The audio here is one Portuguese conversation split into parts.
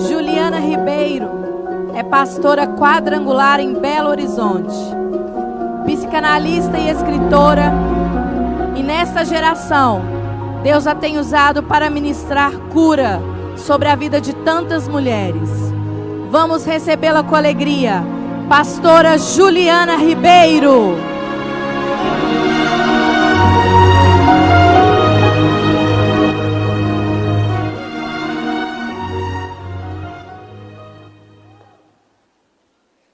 Juliana Ribeiro é pastora quadrangular em Belo Horizonte, psicanalista e escritora, e nesta geração, Deus a tem usado para ministrar cura sobre a vida de tantas mulheres. Vamos recebê-la com alegria, pastora Juliana Ribeiro.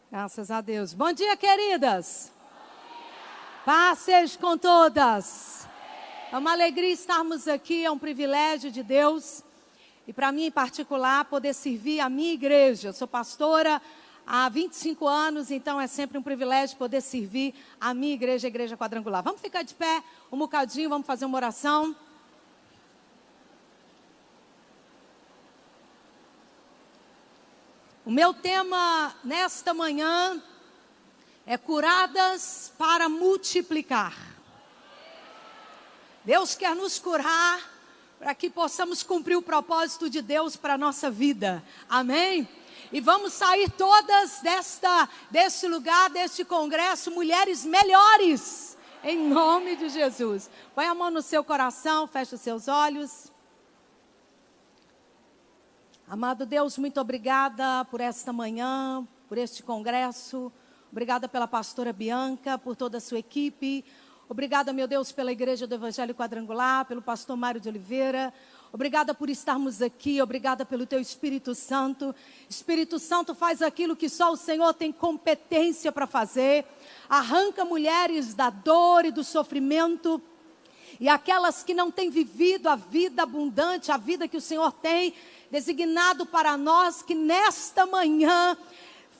Graças a Deus. Bom dia, queridas. Paz seja com todas. É uma alegria estarmos aqui, é um privilégio de Deus. E para mim, em particular, poder servir a minha igreja. Eu sou pastora há 25 anos, então é sempre um privilégio poder servir a minha igreja, a Igreja Quadrangular. Vamos ficar de pé um bocadinho, vamos fazer uma oração. O meu tema nesta manhã é curadas para multiplicar. Deus quer nos curar para que possamos cumprir o propósito de Deus para a nossa vida. Amém? E vamos sair todas deste lugar, deste congresso, mulheres melhores, em nome de Jesus. Põe a mão no seu coração, fecha os seus olhos. Amado Deus, muito obrigada por esta manhã, por este congresso. Obrigada pela pastora Bianca, por toda a sua equipe. Obrigada, meu Deus, pela Igreja do Evangelho Quadrangular, pelo pastor Mário de Oliveira. Obrigada por estarmos aqui, obrigada pelo teu Espírito Santo. Espírito Santo faz aquilo que só o Senhor tem competência para fazer. Arranca mulheres da dor e do sofrimento. E aquelas que não têm vivido a vida abundante, a vida que o Senhor tem designado para nós, que nesta manhã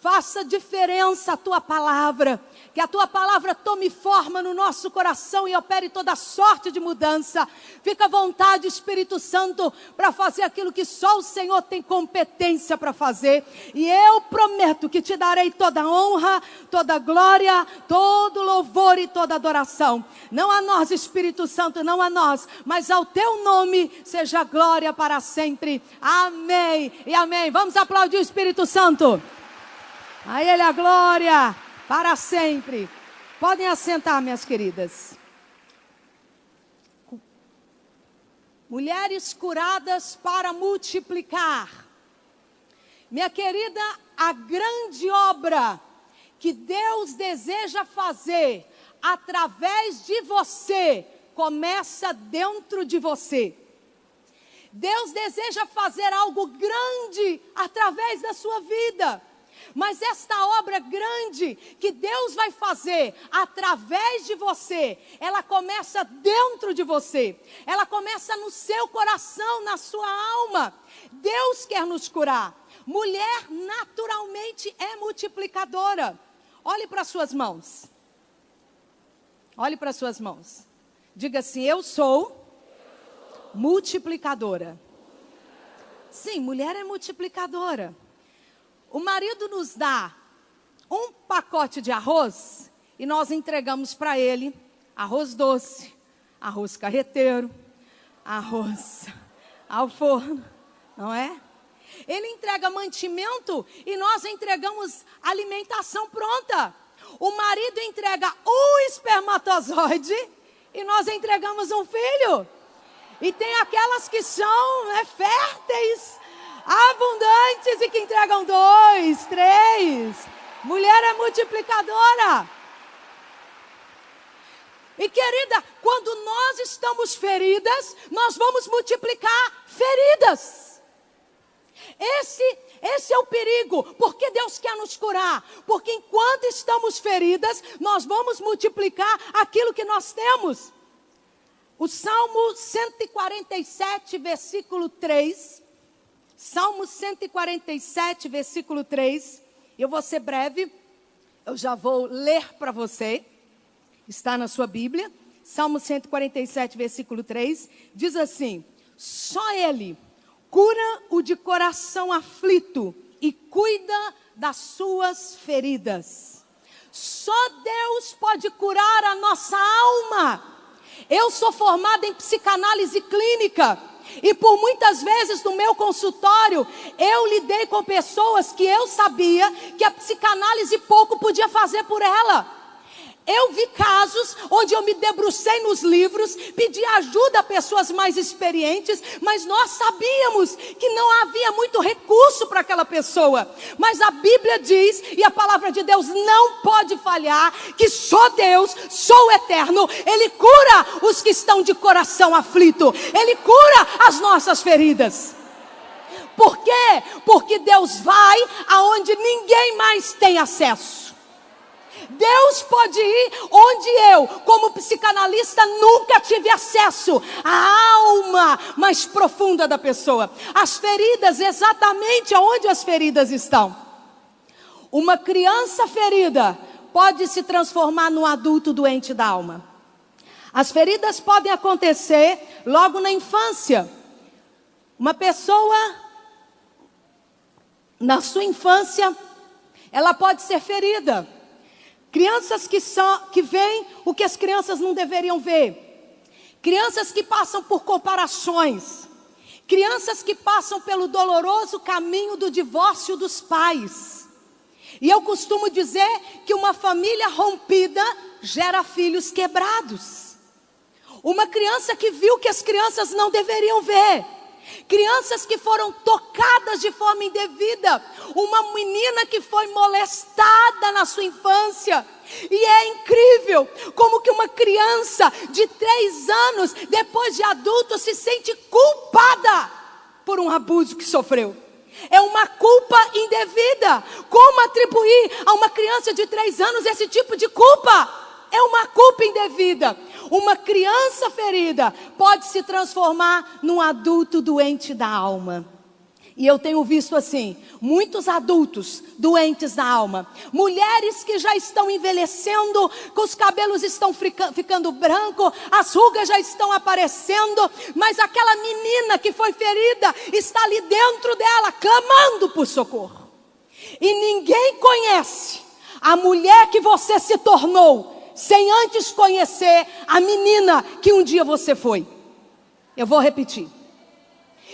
faça diferença a tua palavra, que a tua palavra tome forma no nosso coração e opere toda sorte de mudança. Fica à vontade, Espírito Santo, para fazer aquilo que só o Senhor tem competência para fazer. E eu prometo que te darei toda honra, toda glória, todo louvor e toda adoração. Não a nós, Espírito Santo, não a nós, mas ao teu nome seja glória para sempre. Amém e amém. Vamos aplaudir o Espírito Santo. A Ele a glória para sempre. Podem assentar, minhas queridas. Mulheres curadas para multiplicar. Minha querida, a grande obra que Deus deseja fazer através de você começa dentro de você. Deus deseja fazer algo grande através da sua vida. Mas esta obra grande que Deus vai fazer através de você, ela começa dentro de você. Ela começa no seu coração, na sua alma. Deus quer nos curar. Mulher naturalmente é multiplicadora. Olhe para as suas mãos. Olhe para as suas mãos. Diga assim: eu sou multiplicadora. Sim, mulher é multiplicadora. O marido nos dá um pacote de arroz e nós entregamos para ele arroz doce, arroz carreteiro, arroz ao forno, não é? Ele entrega mantimento e nós entregamos alimentação pronta. O marido entrega um espermatozoide e nós entregamos um filho. E tem aquelas que são férteis, abundantes e que entregam 2, 3. Mulher é multiplicadora. E querida, quando nós estamos feridas, nós vamos multiplicar feridas. Esse é o perigo. Porque Deus quer nos curar. Porque enquanto estamos feridas, nós vamos multiplicar aquilo que nós temos. O Salmo 147, versículo 3. Salmo 147, versículo 3. Eu vou ser breve. Eu já vou ler para você. Está na sua Bíblia. Salmo 147, versículo 3. Diz assim: só Ele cura o de coração aflito e cuida das suas feridas. Só Deus pode curar a nossa alma. Eu sou formada em psicanálise clínica. E por muitas vezes no meu consultório, eu lidei com pessoas que eu sabia que a psicanálise pouco podia fazer por ela. Eu vi casos onde eu me debrucei nos livros, pedi ajuda a pessoas mais experientes, mas nós sabíamos que não havia muito recurso para aquela pessoa. Mas a Bíblia diz, e a palavra de Deus não pode falhar, que só Deus, só o Eterno, Ele cura os que estão de coração aflito, Ele cura as nossas feridas. Por quê? Porque Deus vai aonde ninguém mais tem acesso. Deus pode ir onde eu, como psicanalista, nunca tive acesso à alma mais profunda da pessoa. As feridas, exatamente aonde as feridas estão. Uma criança ferida pode se transformar num adulto doente da alma. As feridas podem acontecer logo na infância. Uma pessoa, na sua infância, ela pode ser ferida. Crianças que veem o que as crianças não deveriam ver. Crianças que passam por comparações. Crianças que passam pelo doloroso caminho do divórcio dos pais. E eu costumo dizer que uma família rompida gera filhos quebrados. Uma criança que viu que as crianças não deveriam ver. Crianças que foram tocadas de forma indevida. Uma menina que foi molestada na sua infância. E é incrível como que uma criança de 3 anos, depois de adulto, se sente culpada por um abuso que sofreu. É uma culpa indevida. Como atribuir a uma criança de 3 anos esse tipo de culpa? É uma culpa indevida. Uma criança ferida pode se transformar num adulto doente da alma. E eu tenho visto assim, muitos adultos doentes da alma. Mulheres que já estão envelhecendo, que os cabelos estão ficando brancos, as rugas já estão aparecendo. Mas aquela menina que foi ferida está ali dentro dela, clamando por socorro. E ninguém conhece a mulher que você se tornou sem antes conhecer a menina que um dia você foi. Eu vou repetir.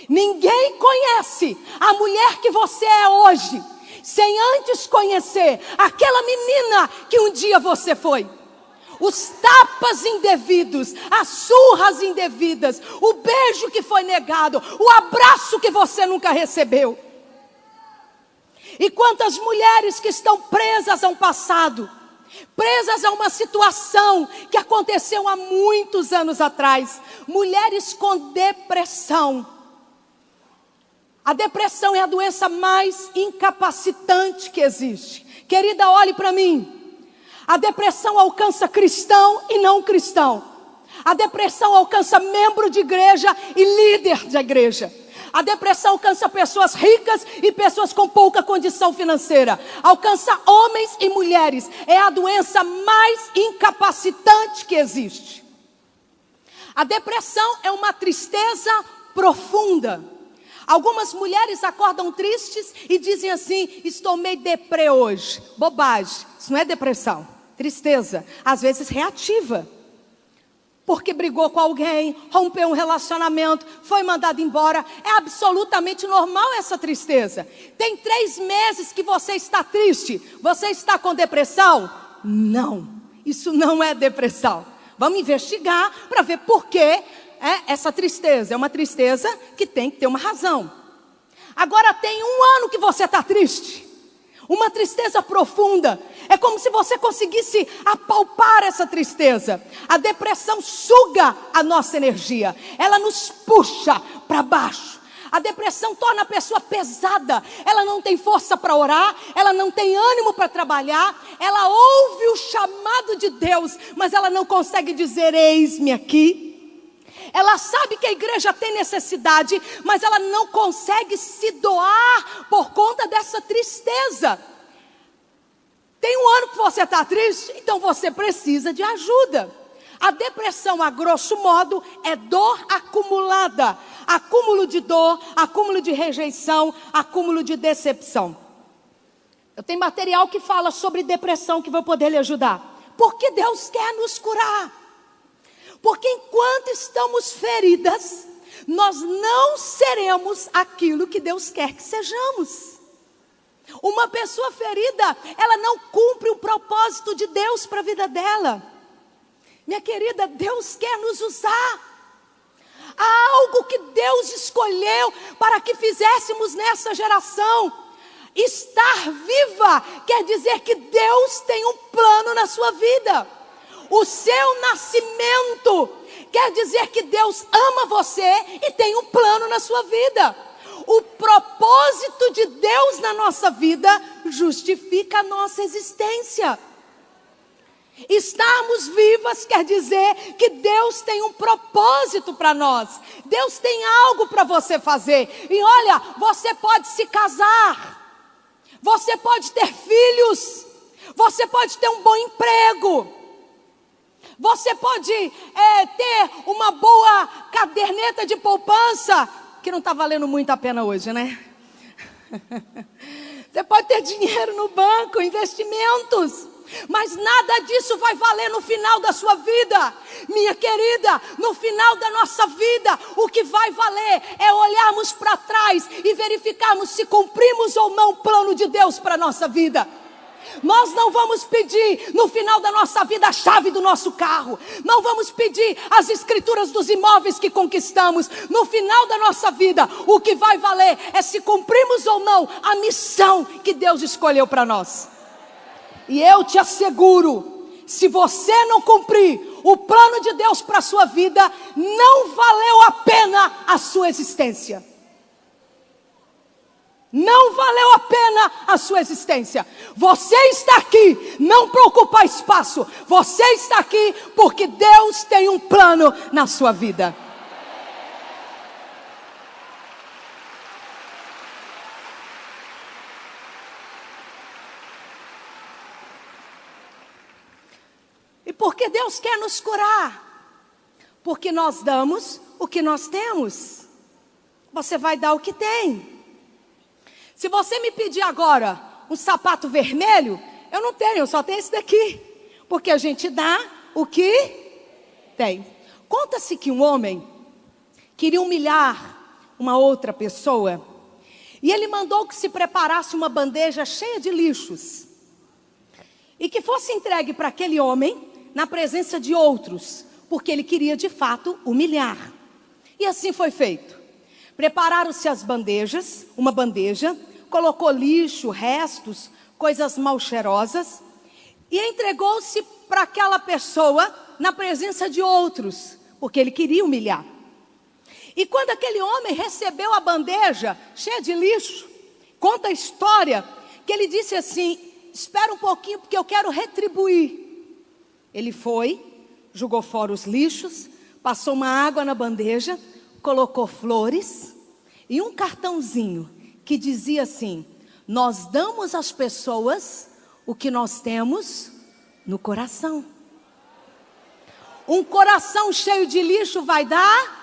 Ninguém conhece a mulher que você é hoje sem antes conhecer aquela menina que um dia você foi. Os tapas indevidos, as surras indevidas, o beijo que foi negado, o abraço que você nunca recebeu. E quantas mulheres que estão presas a um passado, presas a uma situação que aconteceu há muitos anos atrás. Mulheres com depressão. A depressão é a doença mais incapacitante que existe. Querida, olhe para mim. A depressão alcança cristão e não cristão. A depressão alcança membro de igreja e líder de igreja. A depressão alcança pessoas ricas e pessoas com pouca condição financeira. Alcança homens e mulheres. É a doença mais incapacitante que existe. A depressão é uma tristeza profunda. Algumas mulheres acordam tristes e dizem assim: estou meio deprê hoje. Bobagem, isso não é depressão. Tristeza, às vezes reativa. Porque brigou com alguém, rompeu um relacionamento, foi mandado embora. É absolutamente normal essa tristeza. Tem 3 meses que você está triste. Você está com depressão? Não, isso não é depressão. Vamos investigar para ver por que essa tristeza. É uma tristeza que tem que ter uma razão. Agora tem 1 ano que você está triste. Uma tristeza profunda. É como se você conseguisse apalpar essa tristeza. A depressão suga a nossa energia. Ela nos puxa para baixo. A depressão torna a pessoa pesada. Ela não tem força para orar. Ela não tem ânimo para trabalhar. Ela ouve o chamado de Deus, mas ela não consegue dizer: eis-me aqui. Ela sabe que a igreja tem necessidade, mas ela não consegue se doar por conta dessa tristeza. Tem 1 ano que você está triste, então você precisa de ajuda. A depressão, a grosso modo, é dor acumulada. Acúmulo de dor, acúmulo de rejeição, acúmulo de decepção. Eu tenho material que fala sobre depressão que vou poder lhe ajudar. Porque Deus quer nos curar. Porque enquanto estamos feridas, nós não seremos aquilo que Deus quer que sejamos. Uma pessoa ferida, ela não cumpre o propósito de Deus para a vida dela. Minha querida, Deus quer nos usar. Há algo que Deus escolheu para que fizéssemos nessa geração. Estar viva quer dizer que Deus tem um plano na sua vida. O seu nascimento quer dizer que Deus ama você e tem um plano na sua vida. O propósito de Deus na nossa vida justifica a nossa existência. Estarmos vivas quer dizer que Deus tem um propósito para nós. Deus tem algo para você fazer. E olha, você pode se casar, você pode ter filhos, você pode ter um bom emprego, você pode ter uma boa caderneta de poupança, que não está valendo muito a pena hoje, né? Você pode ter dinheiro no banco, investimentos, mas nada disso vai valer no final da sua vida. Minha querida, no final da nossa vida, o que vai valer é olharmos para trás e verificarmos se cumprimos ou não o plano de Deus para a nossa vida. Nós não vamos pedir no final da nossa vida a chave do nosso carro, não vamos pedir as escrituras dos imóveis que conquistamos. No final da nossa vida, o que vai valer é se cumprimos ou não a missão que Deus escolheu para nós. E eu te asseguro, se você não cumprir o plano de Deus para a sua vida, não valeu a pena a sua existência. Não valeu a pena a sua existência. Você está aqui não para ocupar espaço. Você está aqui porque Deus tem um plano na sua vida. E por que Deus quer nos curar? Porque nós damos o que nós temos. Você vai dar o que tem. Se você me pedir agora um sapato vermelho, eu não tenho, eu só tenho esse daqui. Porque a gente dá o que tem. Conta-se que um homem queria humilhar uma outra pessoa. E ele mandou que se preparasse uma bandeja cheia de lixos. E que fosse entregue para aquele homem na presença de outros. Porque ele queria de fato humilhar. E assim foi feito. Prepararam-se as bandejas, uma bandeja, colocou lixo, restos, coisas mal cheirosas, e entregou-se para aquela pessoa na presença de outros, porque ele queria humilhar. E quando aquele homem recebeu a bandeja cheia de lixo, conta a história que ele disse assim: espera um pouquinho porque eu quero retribuir. Ele foi, jogou fora os lixos, passou uma água na bandeja, colocou flores e um cartãozinho que dizia assim: nós damos às pessoas o que nós temos no coração. Um coração cheio de lixo vai dar?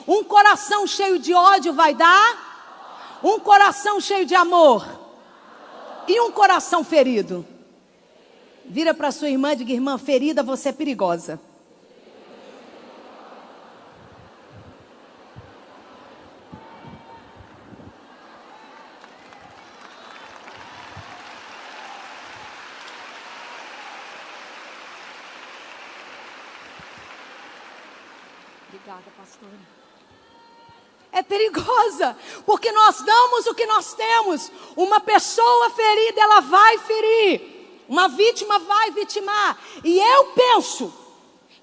Um coração cheio de ódio vai dar? Um coração cheio de amor? E um coração ferido? Vira para sua irmã e diga: irmã, ferida, você é perigosa. Obrigada, pastora. É perigosa, porque nós damos o que nós temos. Uma pessoa ferida, ela vai ferir. Uma vítima vai vitimar. E eu penso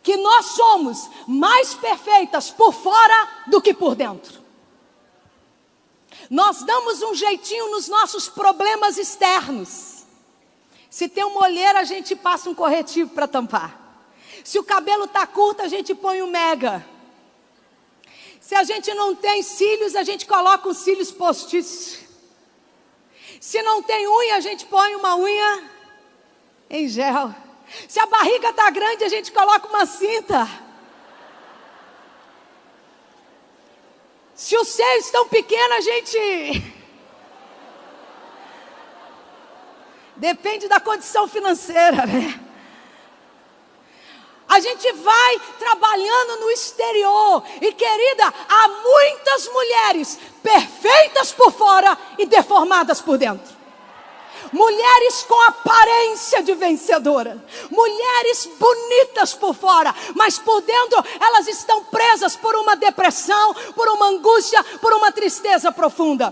que nós somos mais perfeitas por fora do que por dentro. Nós damos um jeitinho nos nossos problemas externos. Se tem uma olheira, a gente passa um corretivo para tampar. Se o cabelo está curto, a gente põe um mega. Se a gente não tem cílios, a gente coloca os cílios postiços. Se não tem unha, a gente põe uma unha em gel. Se a barriga está grande, a gente coloca uma cinta. Se os seios estão pequenos, a gente... Depende da condição financeira, né? A gente vai trabalhando no exterior. E querida, há muitas mulheres perfeitas por fora e deformadas por dentro. Mulheres com aparência de vencedora. Mulheres bonitas por fora, mas por dentro elas estão presas por uma depressão, por uma angústia, por uma tristeza profunda.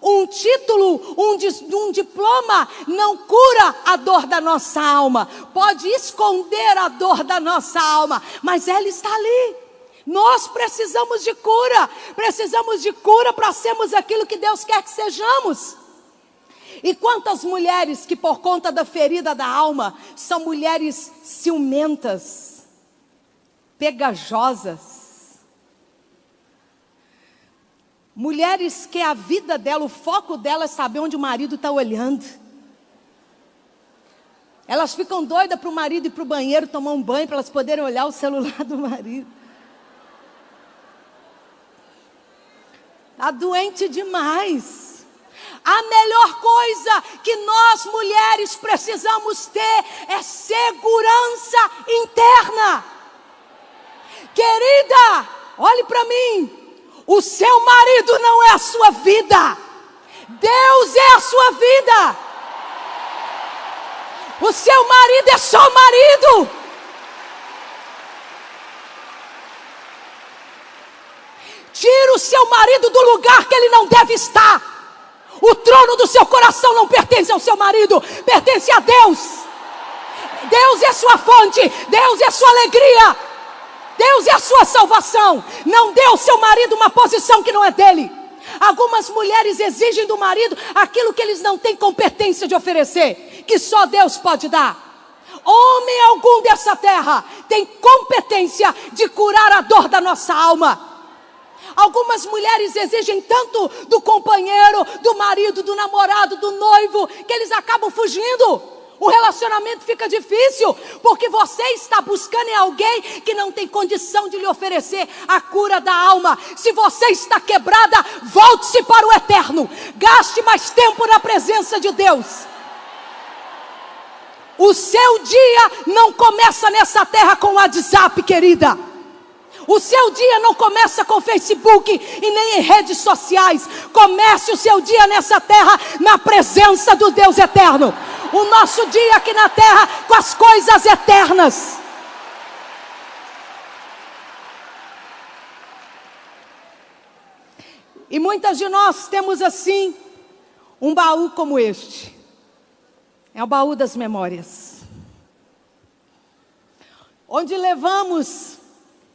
Um título, um diploma não cura a dor da nossa alma. Pode esconder a dor da nossa alma, mas ela está ali. Nós precisamos de cura. Precisamos de cura para sermos aquilo que Deus quer que sejamos. E quantas mulheres que por conta da ferida da alma são mulheres ciumentas, pegajosas. Mulheres que a vida dela, o foco dela é saber onde o marido está olhando. Elas ficam doidas para o marido ir para o banheiro tomar um banho, para elas poderem olhar o celular do marido. Está doente demais. A melhor coisa que nós mulheres precisamos ter é segurança interna. Querida, olhe para mim. O seu marido não é a sua vida. Deus é a sua vida. O seu marido é só marido. Tira o seu marido do lugar que ele não deve estar. O trono do seu coração não pertence ao seu marido, pertence a Deus. Deus é sua fonte, Deus é sua alegria, Deus é a sua salvação. Não dê ao seu marido uma posição que não é dele. Algumas mulheres exigem do marido aquilo que eles não têm competência de oferecer, que só Deus pode dar. Homem algum dessa terra tem competência de curar a dor da nossa alma. Algumas mulheres exigem tanto do companheiro, do marido, do namorado, do noivo, que eles acabam fugindo. O relacionamento fica difícil, porque você está buscando em alguém que não tem condição de lhe oferecer a cura da alma. Se você está quebrada, volte-se para o eterno. Gaste mais tempo na presença de Deus. O seu dia não começa nessa terra com o WhatsApp, querida. O seu dia não começa com Facebook e nem em redes sociais. Comece o seu dia nessa terra na presença do Deus eterno. O nosso dia aqui na terra com as coisas eternas. E muitas de nós temos assim um baú como este. É o baú das memórias. Onde levamos,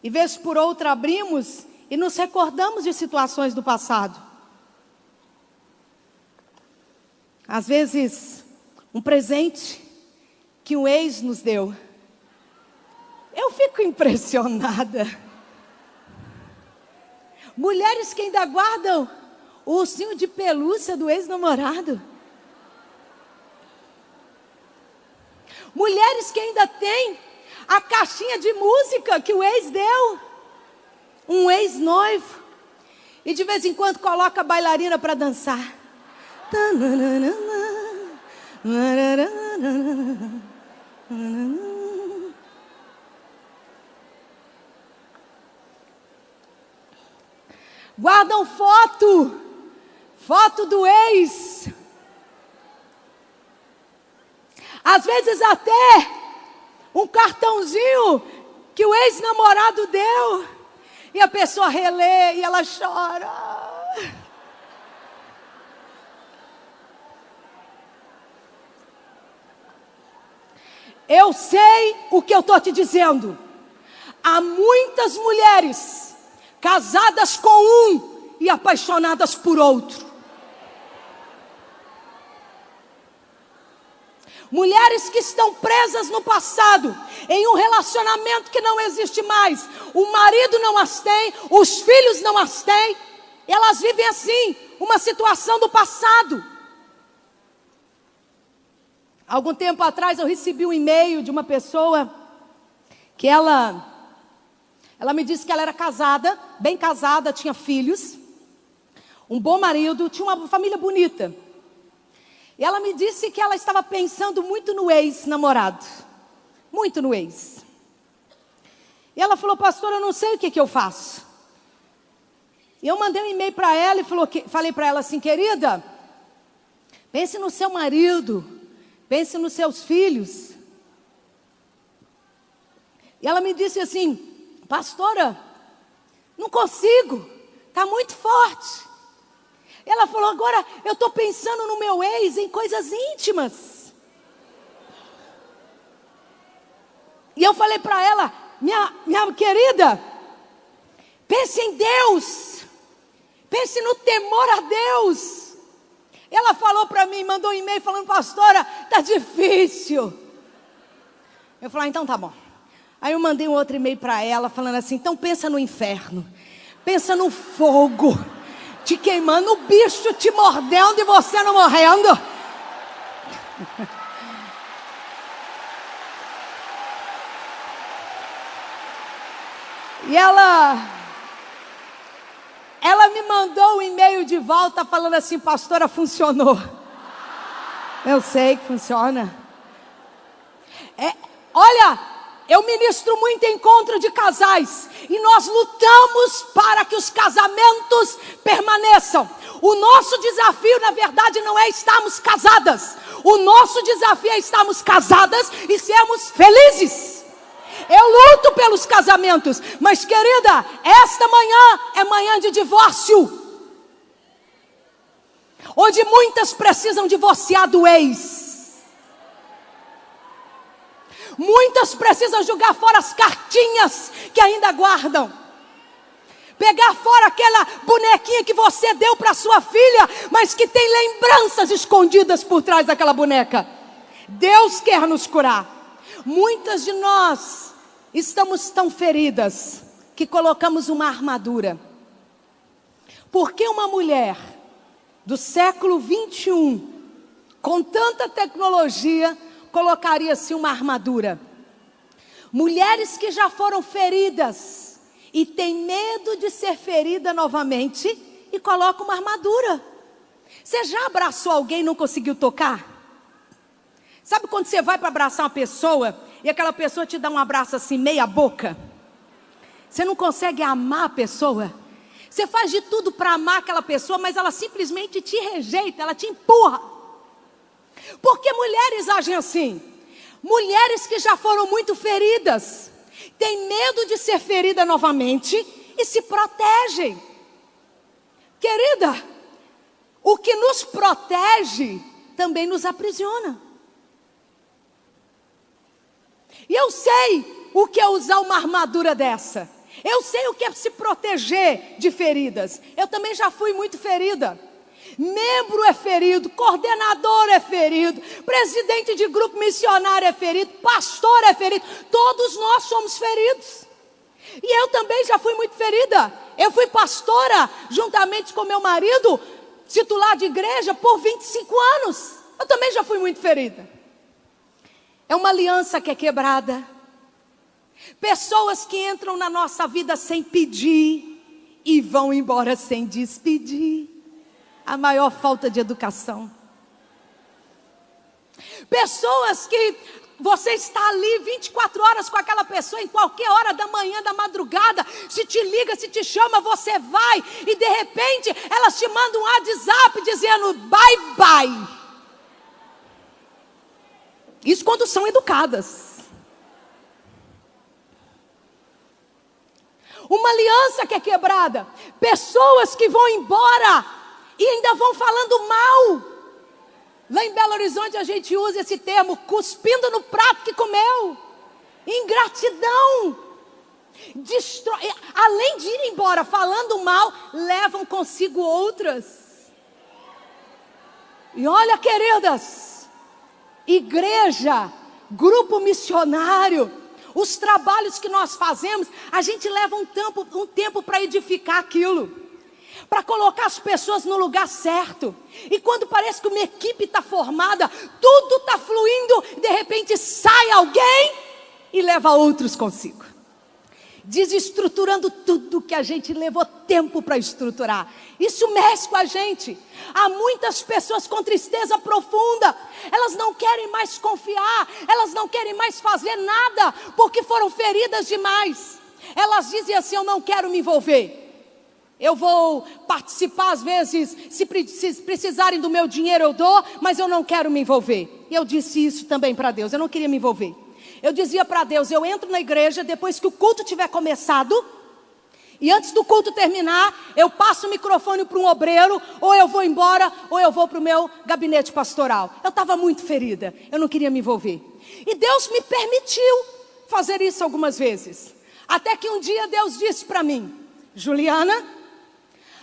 e vez por outra abrimos e nos recordamos de situações do passado. Às vezes, um presente que um ex nos deu. Eu fico impressionada. Mulheres que ainda guardam o ursinho de pelúcia do ex-namorado. Mulheres que ainda têm a caixinha de música que o ex deu. Um ex-noivo. E de vez em quando coloca a bailarina para dançar. Guardam foto do ex. Às vezes até um cartãozinho que o ex-namorado deu. E a pessoa relê e ela chora. Eu sei o que eu estou te dizendo. Há muitas mulheres casadas com um e apaixonadas por outro. Mulheres que estão presas no passado, em um relacionamento que não existe mais. O marido não as tem, os filhos não as têm. Elas vivem assim, uma situação do passado. Algum tempo atrás eu recebi um e-mail de uma pessoa que ela me disse que ela era casada, bem casada, tinha filhos, um bom marido, tinha uma família bonita. E ela me disse que ela estava pensando muito no ex-namorado. Muito no ex. E ela falou: pastora, eu não sei o que eu faço. E eu mandei um e-mail para ela e falei para ela assim: querida, pense no seu marido, pense nos seus filhos. E ela me disse assim: pastora, não consigo, está muito forte. Ela falou: agora eu estou pensando no meu ex, em coisas íntimas. E eu falei para ela: minha querida, pense em Deus, pense no temor a Deus. Ela falou para mim, mandou um e-mail falando: pastora, está difícil. Eu falei: então tá bom. Aí eu mandei um outro e-mail para ela falando assim: então pensa no inferno, pensa no fogo te queimando, o bicho te mordendo e você não morrendo. E ela me mandou um e-mail de volta falando assim: pastora, funcionou. Eu sei que funciona. Olha, eu ministro muito encontro de casais e nós lutamos para que os casamentos permaneçam. O nosso desafio, na verdade, não é estarmos casadas. O nosso desafio é estarmos casadas e sermos felizes. Eu luto pelos casamentos, mas querida, esta manhã é manhã de divórcio, onde muitas precisam divorciar do ex. Muitas precisam jogar fora as cartinhas que ainda guardam. Pegar fora aquela bonequinha que você deu para sua filha, mas que tem lembranças escondidas por trás daquela boneca. Deus quer nos curar. Muitas de nós estamos tão feridas que colocamos uma armadura. Por que uma mulher do século 21, com tanta tecnologia, colocaria-se uma armadura? Mulheres que já foram feridas e têm medo de ser ferida novamente e colocam uma armadura. Você já abraçou alguém e não conseguiu tocar? Sabe quando você vai para abraçar uma pessoa e aquela pessoa te dá um abraço assim, meia boca? Você não consegue amar a pessoa? Você faz de tudo para amar aquela pessoa, mas ela simplesmente te rejeita, ela te empurra. Por que mulheres agem assim? Mulheres que já foram muito feridas, têm medo de ser ferida novamente e se protegem. Querida, o que nos protege também nos aprisiona. E eu sei o que é usar uma armadura dessa. Eu sei o que é se proteger de feridas. Eu também já fui muito ferida. Membro é ferido, coordenador é ferido, presidente de grupo missionário é ferido, pastor é ferido. Todos nós somos feridos. E eu também já fui muito ferida. Eu fui pastora juntamente com meu marido, titular de igreja, por 25 anos. Eu também já fui muito ferida. É uma aliança que é quebrada. Pessoas que entram na nossa vida sem pedir e vão embora sem despedir. A maior falta de educação. Pessoas que você está ali 24 horas com aquela pessoa, em qualquer hora da manhã, da madrugada, se te liga, se te chama, você vai, e de repente elas te mandam um WhatsApp dizendo bye bye. Isso quando são educadas. Uma aliança que é quebrada. Pessoas que vão embora e ainda vão falando mal. Lá em Belo Horizonte a gente usa esse termo, cuspindo no prato que comeu. Ingratidão. Além de ir embora falando mal, levam consigo outras. E olha, queridas, igreja, grupo missionário, os trabalhos que nós fazemos, a gente leva um tempo para edificar aquilo, para colocar as pessoas no lugar certo. E quando parece que uma equipe está formada, tudo está fluindo, de repente sai alguém e leva outros consigo, desestruturando tudo que a gente levou tempo para estruturar. Isso mexe com a gente. Há muitas pessoas com tristeza profunda. Elas não querem mais confiar, elas não querem mais fazer nada, porque foram feridas demais. Elas dizem assim: eu não quero me envolver. Eu vou participar às vezes, se precisarem do meu dinheiro eu dou, mas eu não quero me envolver. E eu disse isso também para Deus, eu não queria me envolver. Eu dizia para Deus: eu entro na igreja depois que o culto tiver começado, e antes do culto terminar, eu passo o microfone para um obreiro, ou eu vou embora, ou eu vou para o meu gabinete pastoral. Eu estava muito ferida, eu não queria me envolver. E Deus me permitiu fazer isso algumas vezes. Até que um dia Deus disse para mim: Juliana,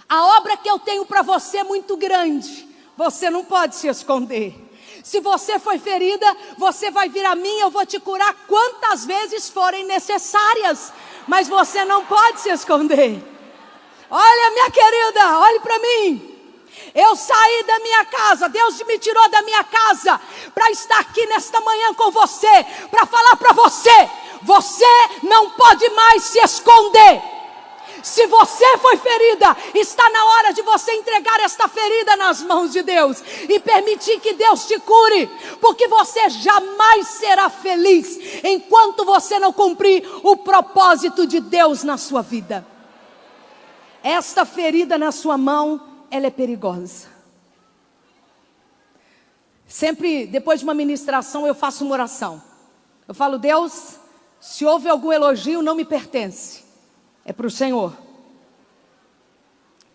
a obra que eu tenho para você é muito grande, você não pode se esconder. Se você foi ferida, você vai vir a mim, eu vou te curar quantas vezes forem necessárias, mas você não pode se esconder. Olha, minha querida, olhe para mim. Eu saí da minha casa, Deus me tirou da minha casa para estar aqui nesta manhã com você, para falar para você: você não pode mais se esconder. Se você foi ferida, está na hora de você entregar esta ferida nas mãos de Deus e permitir que Deus te cure, porque você jamais será feliz enquanto você não cumprir o propósito de Deus na sua vida. Esta ferida na sua mão, ela é perigosa. Sempre depois de uma ministração eu faço uma oração. Eu falo: Deus, se houve algum elogio, não me pertence, é para o Senhor.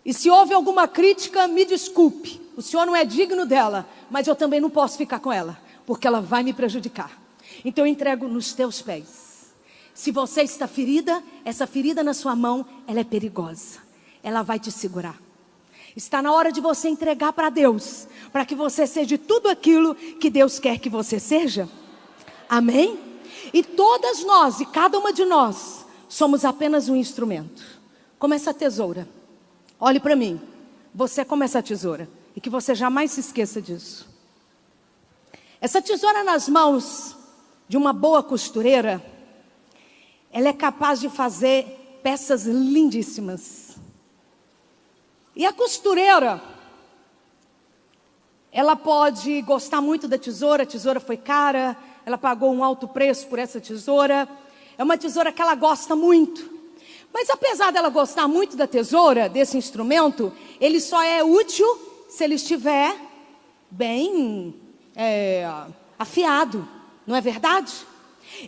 E se houve alguma crítica, me desculpe, o Senhor não é digno dela, mas eu também não posso ficar com ela, porque ela vai me prejudicar. Então eu entrego nos teus pés. Se você está ferida, essa ferida na sua mão, ela é perigosa, ela vai te segurar. Está na hora de você entregar para Deus, para que você seja tudo aquilo que Deus quer que você seja. Amém? E todas nós, e cada uma de nós, somos apenas um instrumento, como essa tesoura. Olhe para mim, você é como essa tesoura, e que você jamais se esqueça disso. Essa tesoura nas mãos de uma boa costureira, ela é capaz de fazer peças lindíssimas. E a costureira, ela pode gostar muito da tesoura, a tesoura foi cara, ela pagou um alto preço por essa tesoura, é uma tesoura que ela gosta muito. Mas apesar dela gostar muito da tesoura, desse instrumento, ele só é útil se ele estiver bem afiado, não é verdade?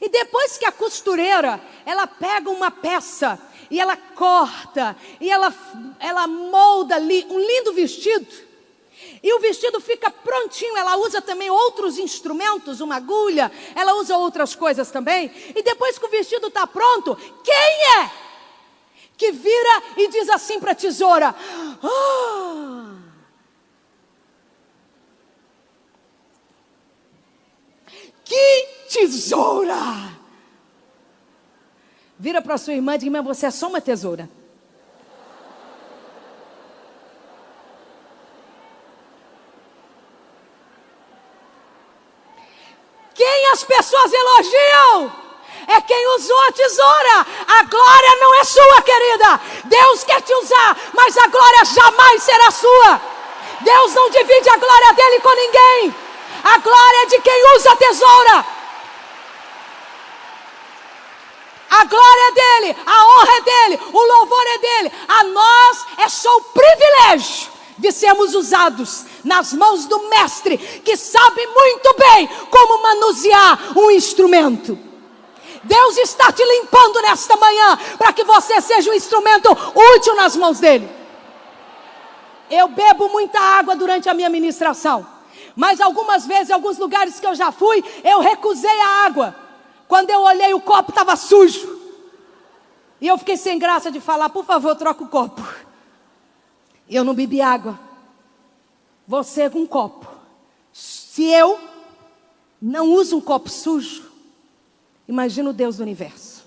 E depois que a costureira, ela pega uma peça e ela corta, e ela molda ali um lindo vestido, e o vestido fica prontinho, ela usa também outros instrumentos, uma agulha, ela usa outras coisas também, e depois que o vestido está pronto, quem é que vira e diz assim para a tesoura: ah, que tesoura! Vira para sua irmã e diz: mas você é só uma tesoura. Quem as pessoas elogiam é quem usou a tesoura. A glória não é sua, querida. Deus quer te usar, mas a glória jamais será sua. Deus não divide a glória dele com ninguém. A glória é de quem usa a tesoura. A glória é dele, a honra é dele, o louvor é dele. A nós é só o privilégio de sermos usados nas mãos do mestre, que sabe muito bem como manusear um instrumento. Deus está te limpando nesta manhã, para que você seja um instrumento útil nas mãos dele. Eu bebo muita água durante a minha ministração, mas algumas vezes, em alguns lugares que eu já fui, eu recusei a água. Quando eu olhei, o copo estava sujo, e eu fiquei sem graça de falar: por favor, troca o copo. E eu não bebi água. Você com um copo. Se eu não uso um copo sujo, imagina o Deus do universo.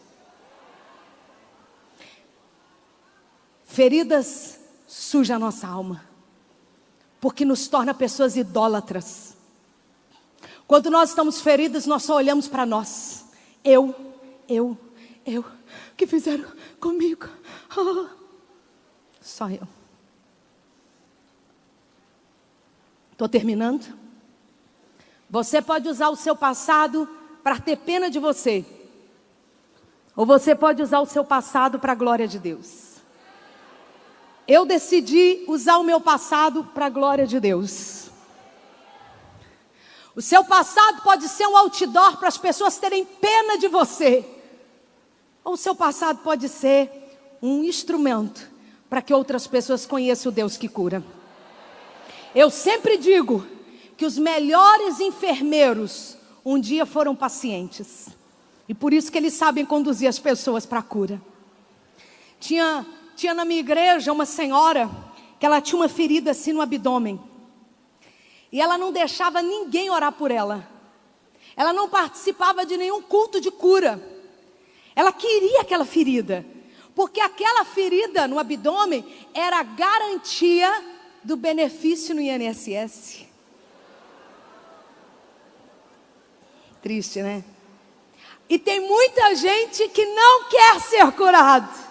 Feridas sujam a nossa alma, porque nos torna pessoas idólatras. Quando nós estamos feridos, nós só olhamos para nós. Eu, que fizeram comigo? Oh, só eu. Estou terminando. Você pode usar o seu passado para ter pena de você, Ou você pode usar o seu passado para a glória de Deus. Eu decidi usar o meu passado para a glória de Deus. O seu passado pode ser um outdoor para as pessoas terem pena de você. Ou o seu passado pode ser um instrumento para que outras pessoas conheçam o Deus que cura. Eu sempre digo que os melhores enfermeiros um dia foram pacientes. E por isso que eles sabem conduzir as pessoas para a cura. Tinha na minha igreja uma senhora que ela tinha uma ferida assim no abdômen. E ela não deixava ninguém orar por ela. Ela não participava de nenhum culto de cura. Ela queria aquela ferida. Porque aquela ferida no abdômen era a garantia do benefício no INSS. Triste, né? E tem muita gente que não quer ser curado.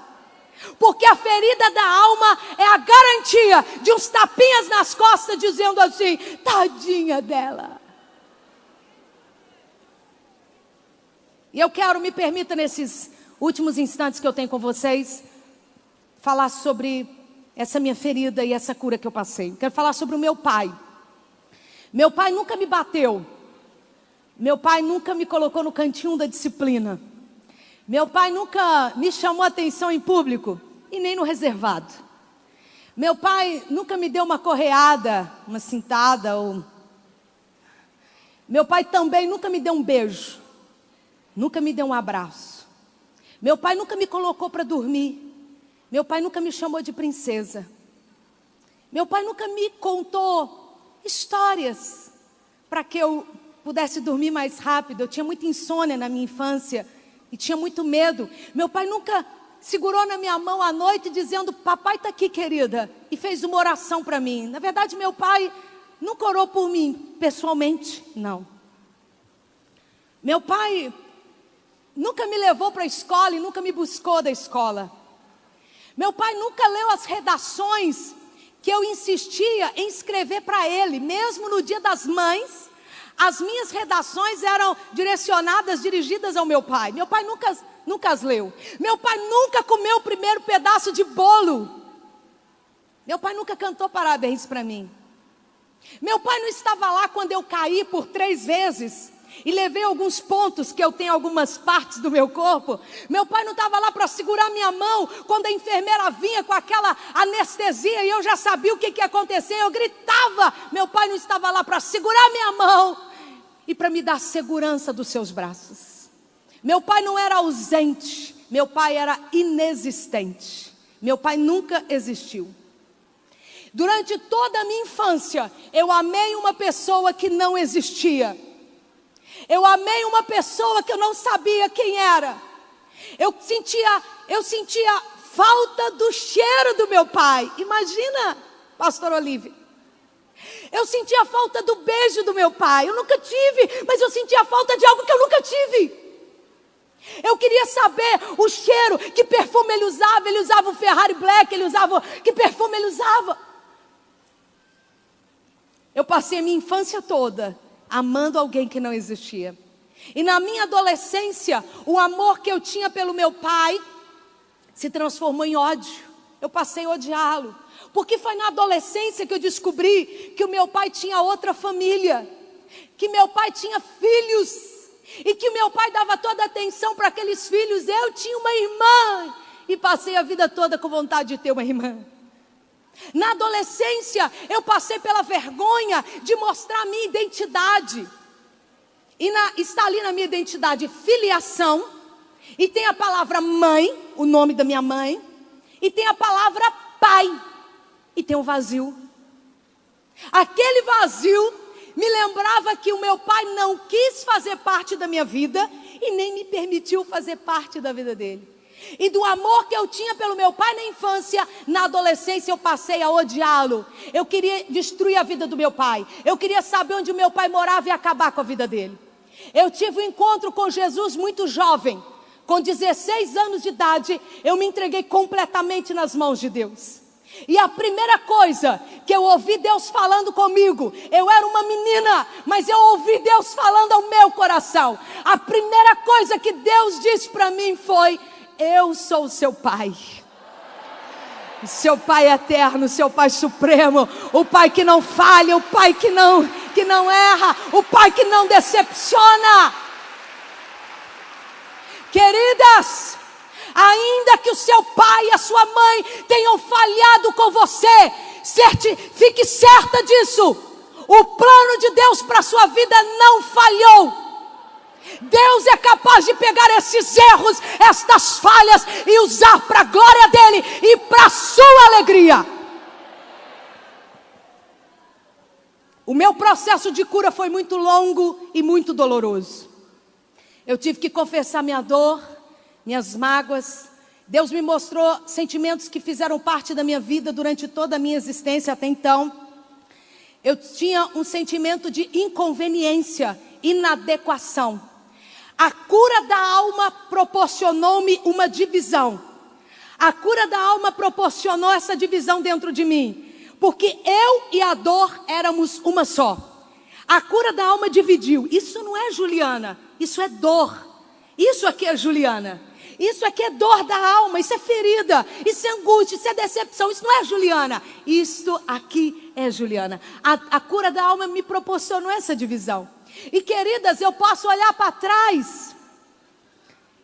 Porque a ferida da alma é a garantia de uns tapinhas nas costas dizendo assim: tadinha dela. E eu quero, me permita nesses últimos instantes que eu tenho com vocês, falar sobre essa minha ferida e essa cura que eu passei. Quero falar sobre o meu pai. Meu pai nunca me bateu. Meu pai nunca me colocou no cantinho da disciplina. Meu pai nunca me chamou atenção em público e nem no reservado. Meu pai nunca me deu uma correada, uma cintada. Meu pai também nunca me deu um beijo. Nunca me deu um abraço. Meu pai nunca me colocou para dormir. Meu pai nunca me chamou de princesa. Meu pai nunca me contou histórias para que eu pudesse dormir mais rápido. Eu tinha muita insônia na minha infância e tinha muito medo. Meu pai nunca segurou na minha mão à noite dizendo: papai está aqui, querida, e fez uma oração para mim. Na verdade, meu pai nunca orou por mim, pessoalmente, não. Meu pai nunca me levou para a escola e nunca me buscou da escola. Meu pai nunca leu as redações que eu insistia em escrever para ele, mesmo no Dia das Mães. As minhas redações eram dirigidas ao meu pai. Meu pai nunca as leu. Meu pai nunca comeu o primeiro pedaço de bolo. Meu pai nunca cantou parabéns para mim. Meu pai não estava lá quando eu caí por 3 vezes e levei alguns pontos, que eu tenho algumas partes do meu corpo. Meu pai não estava lá para segurar minha mão quando a enfermeira vinha com aquela anestesia e eu já sabia o que ia acontecer. Eu gritava. Meu pai não estava lá para segurar minha mão e para me dar segurança dos seus braços. Meu pai não era ausente. Meu pai era inexistente. Meu pai nunca existiu. Durante toda a minha infância, eu amei uma pessoa que não existia. Eu amei uma pessoa que eu não sabia quem era. Eu sentia falta do cheiro do meu pai. Imagina, pastor Olívia. Eu sentia falta do beijo do meu pai. Eu nunca tive, mas eu sentia falta de algo que eu nunca tive. Eu queria saber o cheiro, que perfume ele usava. Ele usava o Ferrari Black, que perfume ele usava. Eu passei a minha infância toda amando alguém que não existia. E na minha adolescência, o amor que eu tinha pelo meu pai se transformou em ódio. Eu passei a odiá-lo. Porque foi na adolescência que eu descobri que o meu pai tinha outra família. Que meu pai tinha filhos. E que meu pai dava toda a atenção para aqueles filhos. Eu tinha uma irmã. E passei a vida toda com vontade de ter uma irmã. Na adolescência, eu passei pela vergonha de mostrar a minha identidade. E está ali na minha identidade filiação. E tem a palavra mãe, o nome da minha mãe. E tem a palavra pai. E tem o vazio. Aquele vazio me lembrava que o meu pai não quis fazer parte da minha vida. E nem me permitiu fazer parte da vida dele. E do amor que eu tinha pelo meu pai na infância, na adolescência eu passei a odiá-lo. Eu queria destruir a vida do meu pai. Eu queria saber onde o meu pai morava e acabar com a vida dele. Eu tive um encontro com Jesus muito jovem. Com 16 anos de idade, eu me entreguei completamente nas mãos de Deus. E a primeira coisa que eu ouvi Deus falando comigo, eu era uma menina, mas eu ouvi Deus falando ao meu coração. A primeira coisa que Deus disse para mim foi: eu sou o seu pai. O seu pai eterno, o seu pai supremo, o pai que não falha, o pai que não erra, o pai que não decepciona. Queridas, ainda que o seu pai e a sua mãe tenham falhado com você, fique certa disso. O plano de Deus para a sua vida não falhou. Deus é capaz de pegar esses erros, estas falhas, e usar para a glória dele e para a sua alegria. O meu processo de cura foi muito longo e muito doloroso. Eu tive que confessar minha dor, minhas mágoas. Deus me mostrou sentimentos que fizeram parte da minha vida durante toda a minha existência até então. Eu tinha um sentimento de inconveniência, inadequação. A cura da alma proporcionou-me uma divisão. A cura da alma proporcionou essa divisão dentro de mim, porque eu e a dor éramos uma só. A cura da alma dividiu. Isso não é Juliana, isso é dor. Isso aqui é Juliana. Isso aqui é dor da alma, isso é ferida, isso é angústia, isso é decepção. Isso não é Juliana, isso aqui é Juliana. A cura da alma me proporcionou essa divisão. E queridas, eu posso olhar para trás,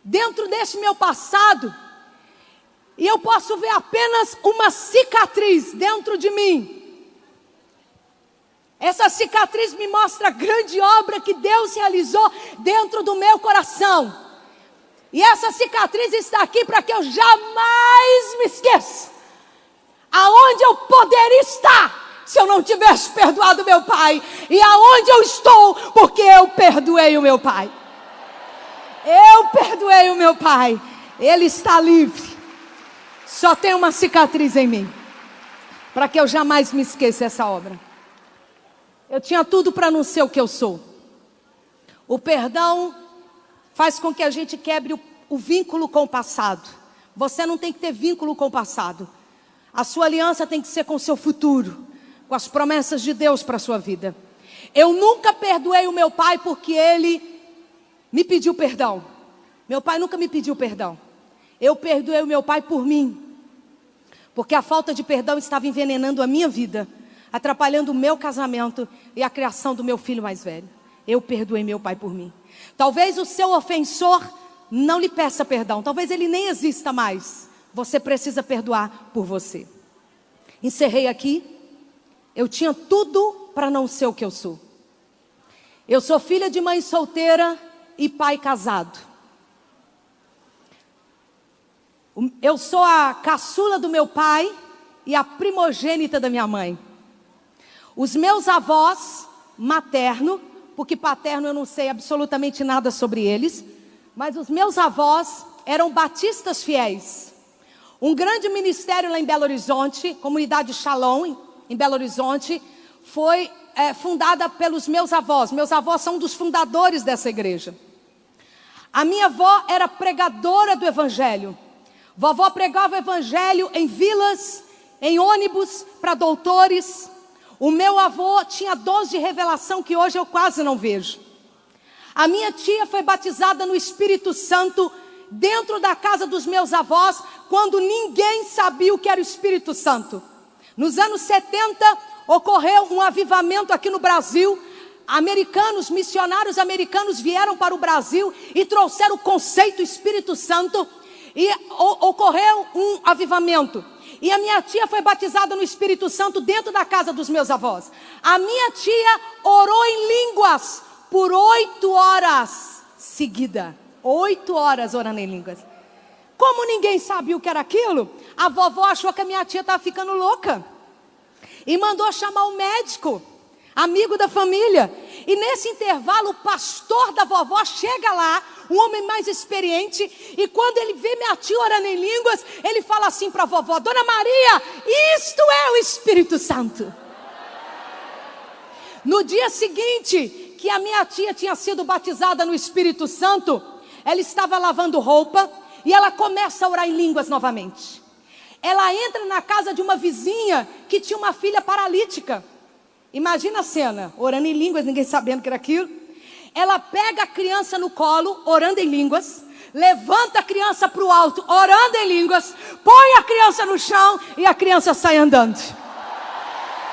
dentro desse meu passado, e eu posso ver apenas uma cicatriz dentro de mim. Essa cicatriz me mostra a grande obra que Deus realizou dentro do meu coração. E essa cicatriz está aqui para que eu jamais me esqueça aonde eu poderia estar se eu não tivesse perdoado meu pai, e aonde eu estou porque eu perdoei o meu pai. Eu perdoei o meu pai. Ele está livre. Só tem uma cicatriz em mim, para que eu jamais me esqueça essa obra. Eu tinha tudo para não ser o que eu sou. O perdão faz com que a gente quebre o vínculo com o passado. Você não tem que ter vínculo com o passado. A sua aliança tem que ser com o seu futuro, com as promessas de Deus para a sua vida. Eu nunca perdoei o meu pai porque ele me pediu perdão. Meu pai nunca me pediu perdão. Eu perdoei o meu pai por mim, porque a falta de perdão estava envenenando a minha vida, atrapalhando o meu casamento e a criação do meu filho mais velho. Eu perdoei meu pai por mim. Talvez o seu ofensor não lhe peça perdão, talvez ele nem exista mais. Você precisa perdoar por você. Encerrei aqui. Eu tinha tudo para não ser o que eu sou. Eu sou filha de mãe solteira e pai casado. Eu sou a caçula do meu pai e a primogênita da minha mãe. Os meus avós, materno, porque paterno eu não sei absolutamente nada sobre eles, mas os meus avós eram batistas fiéis. Um grande ministério lá em Belo Horizonte, comunidade Shalom, em Belo Horizonte, foi fundada pelos meus avós. Meus avós são um dos fundadores dessa igreja. A minha avó era pregadora do evangelho. Vovó pregava o evangelho em vilas, em ônibus para doutores. O meu avô tinha dons de revelação que hoje eu quase não vejo. A minha tia foi batizada no Espírito Santo dentro da casa dos meus avós, quando ninguém sabia o que era o Espírito Santo. Nos anos 70, ocorreu um avivamento aqui no Brasil. Missionários americanos vieram para o Brasil e trouxeram o conceito Espírito Santo. E ocorreu um avivamento. E a minha tia foi batizada no Espírito Santo dentro da casa dos meus avós. A minha tia orou em línguas por 8 horas seguidas. 8 horas orando em línguas. Como ninguém sabia o que era aquilo, a vovó achou que a minha tia estava ficando louca. E mandou chamar o médico, amigo da família. E nesse intervalo, o pastor da vovó chega lá, um homem mais experiente. E quando ele vê minha tia orando em línguas, ele fala assim para a vovó: Dona Maria, isto é o Espírito Santo. No dia seguinte, que a minha tia tinha sido batizada no Espírito Santo, ela estava lavando roupa e ela começa a orar em línguas novamente. Ela entra na casa de uma vizinha que tinha uma filha paralítica. Imagina a cena, orando em línguas, ninguém sabendo que era aquilo. Ela pega a criança no colo, orando em línguas, levanta a criança para o alto, orando em línguas, põe a criança no chão e a criança sai andando.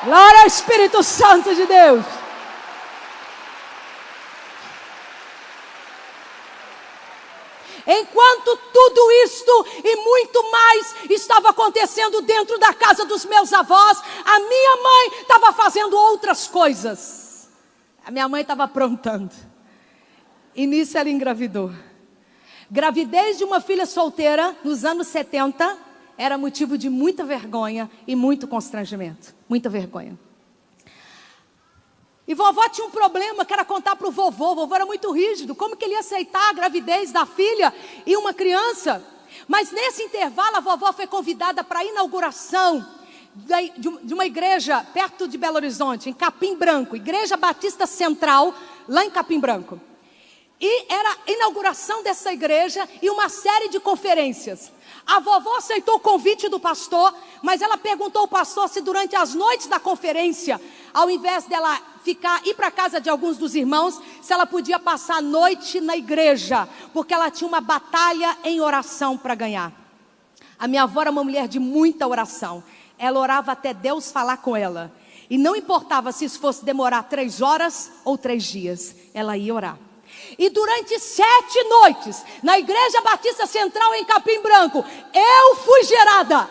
Glória ao Espírito Santo de Deus. Enquanto tudo isto e muito mais estava acontecendo dentro da casa dos meus avós, a minha mãe estava fazendo outras coisas. A minha mãe estava aprontando. E nisso ela engravidou. Gravidez de uma filha solteira nos anos 70 era motivo de muita vergonha e muito constrangimento. Muita vergonha. E vovó tinha um problema, que era contar para o vovô. O vovô era muito rígido. Como que ele ia aceitar a gravidez da filha e uma criança? Mas nesse intervalo a vovó foi convidada para a inauguração de uma igreja perto de Belo Horizonte, em Capim Branco. Igreja Batista Central, lá em Capim Branco. E era a inauguração dessa igreja e uma série de conferências. A vovó aceitou o convite do pastor, mas ela perguntou ao pastor se durante as noites da conferência, ao invés dela ir para a casa de alguns dos irmãos, se ela podia passar a noite na igreja, porque ela tinha uma batalha em oração para ganhar. A minha avó era uma mulher de muita oração. Ela orava até Deus falar com ela. E não importava se isso fosse demorar 3 horas ou 3 dias, ela ia orar. E durante 7 noites, na Igreja Batista Central em Capim Branco, eu fui gerada.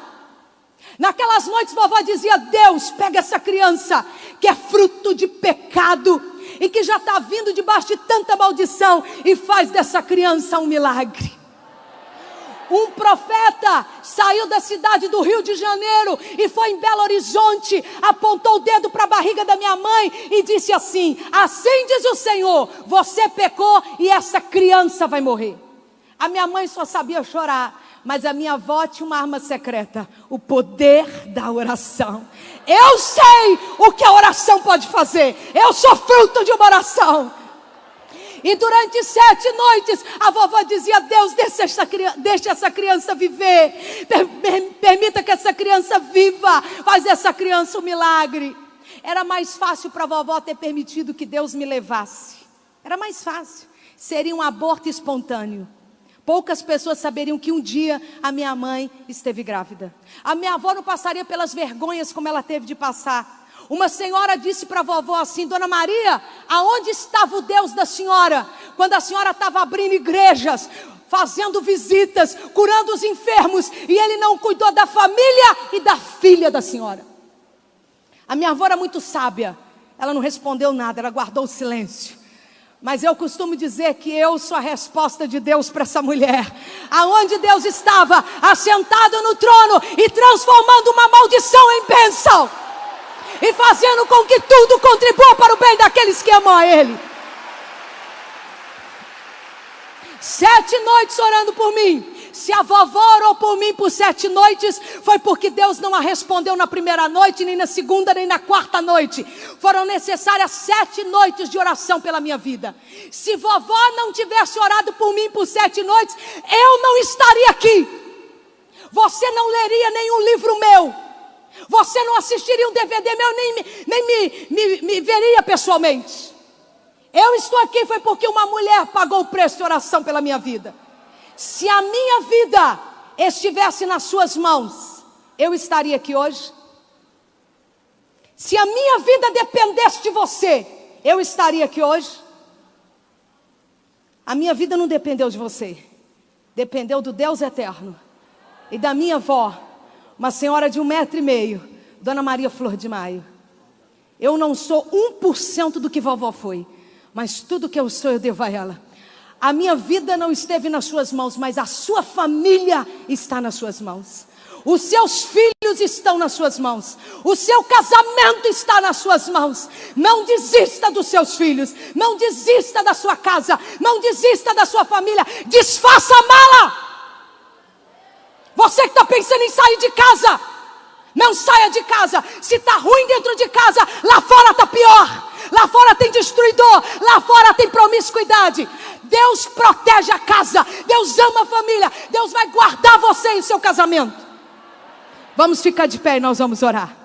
Naquelas noites, vovó dizia: Deus, pega essa criança, que é fruto de pecado, e que já está vindo debaixo de tanta maldição, e faz dessa criança um milagre. Um profeta saiu da cidade do Rio de Janeiro e foi em Belo Horizonte, apontou o dedo para a barriga da minha mãe e disse assim: assim diz o Senhor, você pecou e essa criança vai morrer. A minha mãe só sabia chorar, mas a minha avó tinha uma arma secreta: o poder da oração. Eu sei o que a oração pode fazer, eu sou fruto de uma oração. E durante 7 noites, a vovó dizia: Deus, deixa essa criança viver. Permita que essa criança viva. Faz dessa criança um milagre. Era mais fácil para a vovó ter permitido que Deus me levasse. Era mais fácil. Seria um aborto espontâneo. Poucas pessoas saberiam que um dia a minha mãe esteve grávida. A minha avó não passaria pelas vergonhas como ela teve de passar. Uma senhora disse para a vovó assim: Dona Maria, aonde estava o Deus da senhora? Quando a senhora estava abrindo igrejas, fazendo visitas, curando os enfermos, e ele não cuidou da família e da filha da senhora. A minha avó era muito sábia. Ela não respondeu nada, ela guardou o silêncio. Mas eu costumo dizer que eu sou a resposta de Deus para essa mulher. Aonde Deus estava, assentado no trono e transformando uma maldição em bênção. E fazendo com que tudo contribua para o bem daqueles que amam a Ele. 7 noites orando por mim. Se a vovó orou por mim por 7 noites, foi porque Deus não a respondeu na primeira noite, nem na segunda, nem na quarta noite. Foram necessárias 7 noites de oração pela minha vida. Se vovó não tivesse orado por mim por 7 noites, eu não estaria aqui. Você não leria nenhum livro meu. Você não assistiria um DVD meu, nem me veria pessoalmente. Eu estou aqui foi porque uma mulher pagou o preço de oração pela minha vida. Se a minha vida estivesse nas suas mãos, eu estaria aqui hoje. Se a minha vida dependesse de você, eu estaria aqui hoje. A minha vida não dependeu de você, dependeu do Deus eterno e da minha avó, uma senhora de 1,5 m, Dona Maria Flor de Maio. Eu não sou 1% do que vovó foi, mas tudo que eu sou eu devo a ela. A minha vida não esteve nas suas mãos, mas a sua família está nas suas mãos. Os seus filhos estão nas suas mãos. O seu casamento está nas suas mãos. Não desista dos seus filhos. Não desista da sua casa. Não desista da sua família. Desfaça a mala. Você que está pensando em sair de casa, não saia de casa. Se está ruim dentro de casa, lá fora está pior. Lá fora tem destruidor, lá fora tem promiscuidade. Deus protege a casa, Deus ama a família, Deus vai guardar você e o seu casamento. Vamos ficar de pé e nós vamos orar.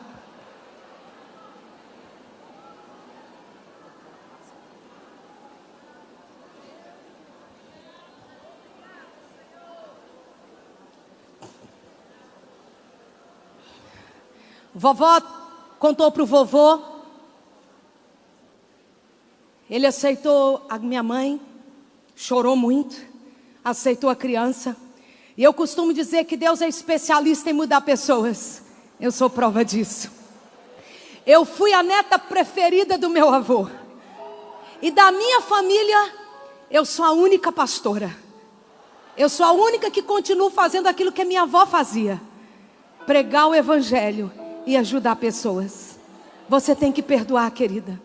Vovó contou para o vovô. Ele aceitou a minha mãe, chorou muito, aceitou a criança. E eu costumo dizer que Deus é especialista em mudar pessoas. Eu sou prova disso. Eu fui a neta preferida do meu avô. E da minha família, eu sou a única pastora. Eu sou a única que continuo fazendo aquilo que a minha avó fazia: pregar o evangelho e ajudar pessoas. Você tem que perdoar, querida.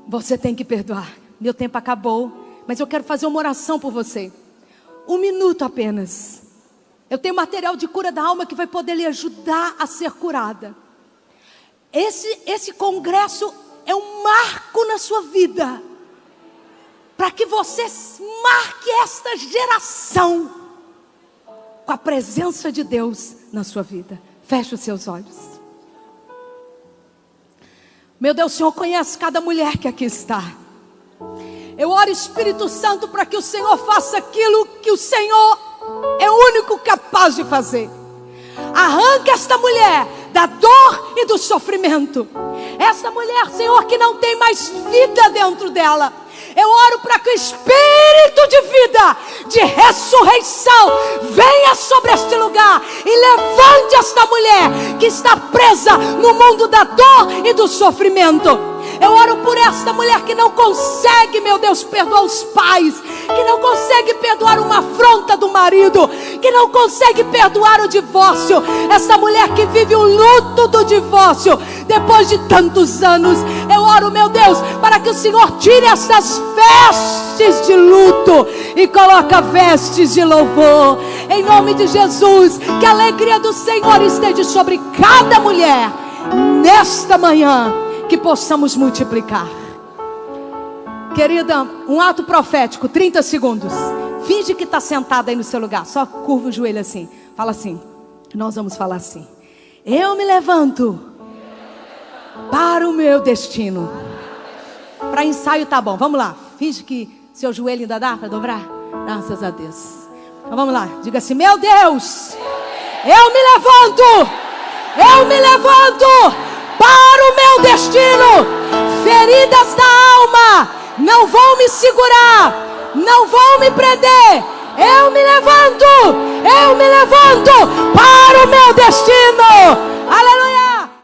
Você tem que perdoar. Meu tempo acabou, mas eu quero fazer uma oração por você. 1 minuto apenas. Eu tenho material de cura da alma que vai poder lhe ajudar a ser curada. Esse congresso é um marco na sua vida, para que você marque esta geração com a presença de Deus na sua vida. Feche os seus olhos. Meu Deus, o Senhor conhece cada mulher que aqui está. Eu oro, Espírito Santo, para que o Senhor faça aquilo que o Senhor é o único capaz de fazer. Arranque esta mulher da dor e do sofrimento. Essa mulher, Senhor, que não tem mais vida dentro dela. Eu oro para que o Espírito de vida, de ressurreição, venha sobre este lugar e levante esta mulher que está presa no mundo da dor e do sofrimento. Eu oro por esta mulher que não consegue, meu Deus, perdoar os pais, que não consegue perdoar uma afronta do marido, que não consegue perdoar o divórcio. Essa mulher que vive o luto do divórcio depois de tantos anos. Eu oro, meu Deus, para que o Senhor tire essas vestes de luto e coloque vestes de louvor. Em nome de Jesus, que a alegria do Senhor esteja sobre cada mulher nesta manhã, que possamos multiplicar. Querida, um ato profético, 30 segundos. Finge que está sentada aí no seu lugar. Só curva o joelho assim. Fala assim. Nós vamos falar assim: eu me levanto para o meu destino. Para ensaio tá bom. Vamos lá. Finge que seu joelho ainda dá para dobrar. Graças a Deus. Então vamos lá. Diga assim: meu Deus, eu me levanto. Eu me levanto para o meu destino. Feridas da alma não vão me segurar, não vão me prender. Eu me levanto para o meu destino. Aleluia.